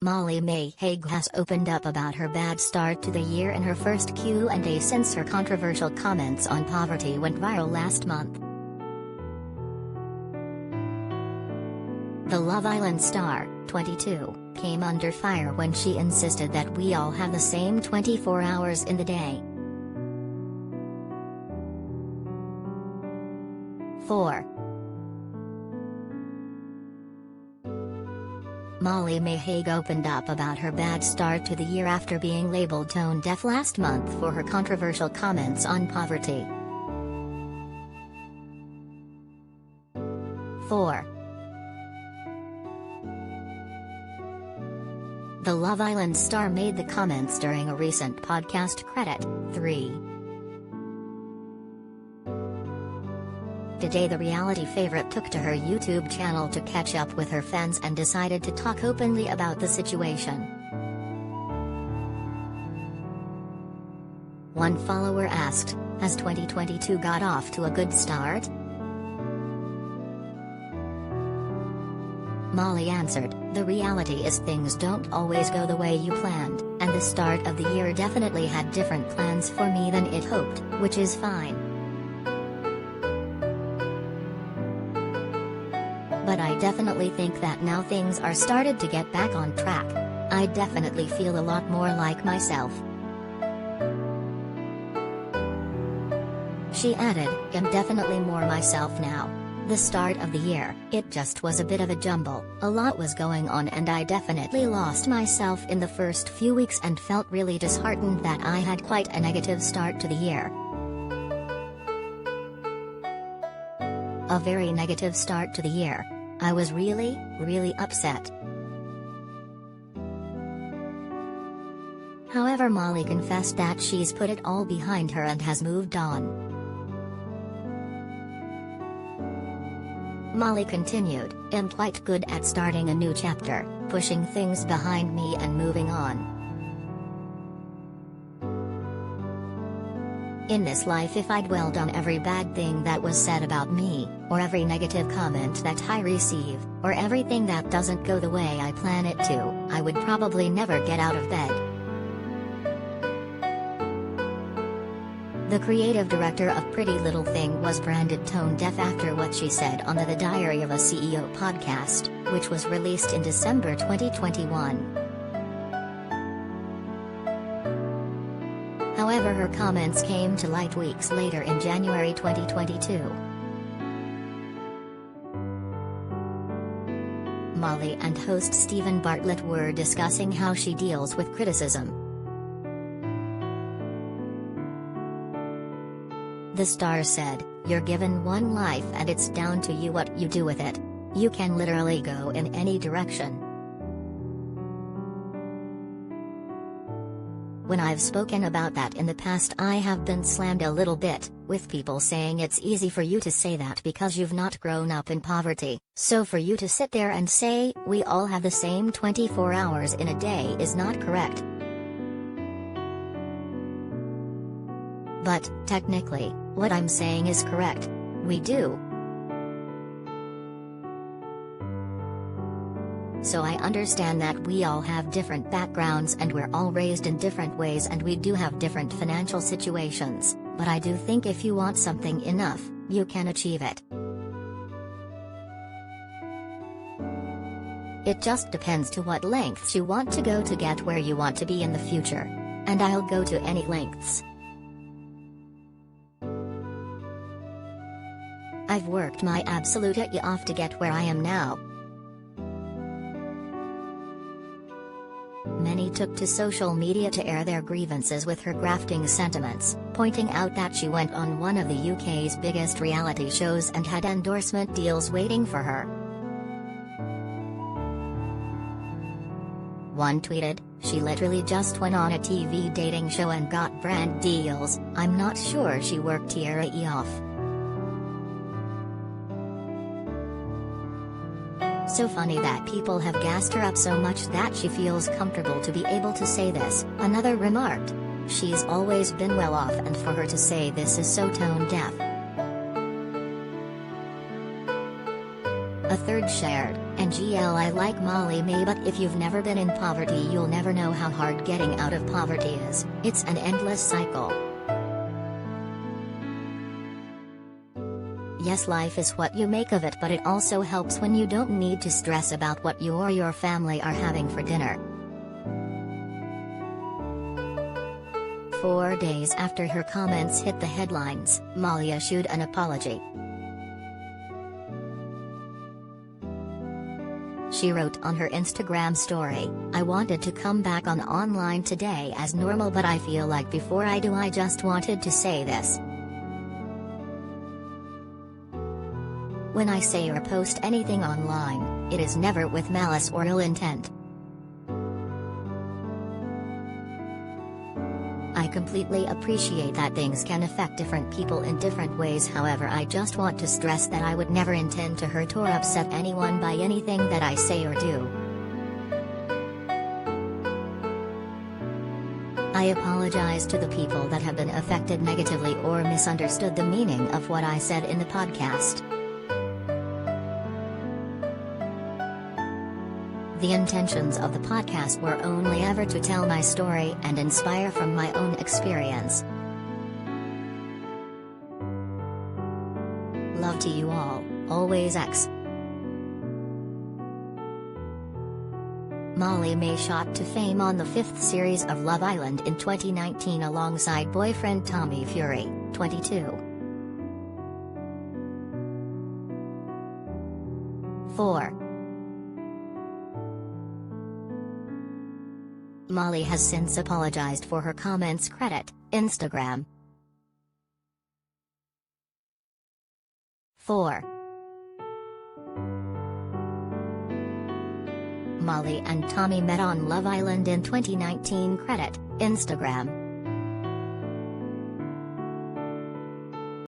MOLLY-MAE Hague has opened up about her bad start to the year in her first Q&A since her controversial comments on poverty went viral last month. The Love Island star, 22, came under fire when she insisted that we all have the same 24 hours in the day. 4. MOLLY-MAE Hague opened up about her bad start to the year after being labeled tone deaf last month for her controversial comments on poverty. 4. The Love Island star made the comments during a recent podcastCredit. 3. Today the reality favorite took to her YouTube channel to catch up with her fans and decided to talk openly about the situation. One follower asked, "Has 2022 got off to a good start?" Molly answered, "The reality is things don't always go the way you planned, and the start of the year definitely had different plans for me than it hoped, which is fine. But I definitely think that now things are started to get back on track. I definitely feel a lot more like myself." She added, "I'm definitely more myself now. The start of the year, it just was a bit of a jumble, a lot was going on and I definitely lost myself in the first few weeks and felt really disheartened that I had quite a negative start to the year. A very negative start to the year. I was really, really upset." However, Molly confessed that she's put it all behind her and has moved on. Molly continued, "I'm quite good at starting a new chapter, pushing things behind me and moving on. In this life, if I dwelled on every bad thing that was said about me, or every negative comment that I receive, or everything that doesn't go the way I plan it to, I would probably never get out of bed." The creative director of Pretty Little Thing was branded tone deaf after what she said on the Diary of a CEO podcast, which was released in December 2021. However, her comments came to light weeks later in January 2022. Molly and host Stephen Bartlett were discussing how she deals with criticism. The star said, "You're given one life and it's down to you what you do with it. You can literally go in any direction. When I've spoken about that in the past, I have been slammed a little bit, with people saying it's easy for you to say that because you've not grown up in poverty, so for you to sit there and say, we all have the same 24 hours in a day is not correct. But, technically, what I'm saying is correct. We do. So I understand that we all have different backgrounds and we're all raised in different ways and we do have different financial situations, but I do think if you want something enough, you can achieve it. It just depends to what lengths you want to go to get where you want to be in the future. And I'll go to any lengths. I've worked my absolute off to get where I am now." Many took to social media to air their grievances with her grafting sentiments, pointing out that she went on one of the UK's biggest reality shows and had endorsement deals waiting for her. One tweeted, "She literally just went on a TV dating show and got brand deals. I'm not sure she worked her off." "So funny that people have gassed her up so much that she feels comfortable to be able to say this," another remarked. "She's always been well off and for her to say this is so tone deaf." A third shared, NGL I like Molly-MAE, but if you've never been in poverty you'll never know how hard getting out of poverty is. It's an endless cycle. Yes, life is what you make of it, but it also helps when you don't need to stress about what you or your family are having for dinner. 4 days after her comments hit the headlines, Molly issued an apology. She wrote on her Instagram story, "I wanted to come back on online today as normal, but I feel like before I do I just wanted to say this. When I say or post anything online, it is never with malice or ill intent. I completely appreciate that things can affect different people in different ways, however I just want to stress that I would never intend to hurt or upset anyone by anything that I say or do. I apologize to the people that have been affected negatively or misunderstood the meaning of what I said in the podcast. The intentions of the podcast were only ever to tell my story and inspire from my own experience. Love to you all, always X." Molly-MAE shot to fame on the 5th series of Love Island in 2019 alongside boyfriend Tommy Fury, 22. 4. Molly has since apologized for her comments. Credit, Instagram. 4. Molly and Tommy met on Love Island in 2019. Credit, Instagram.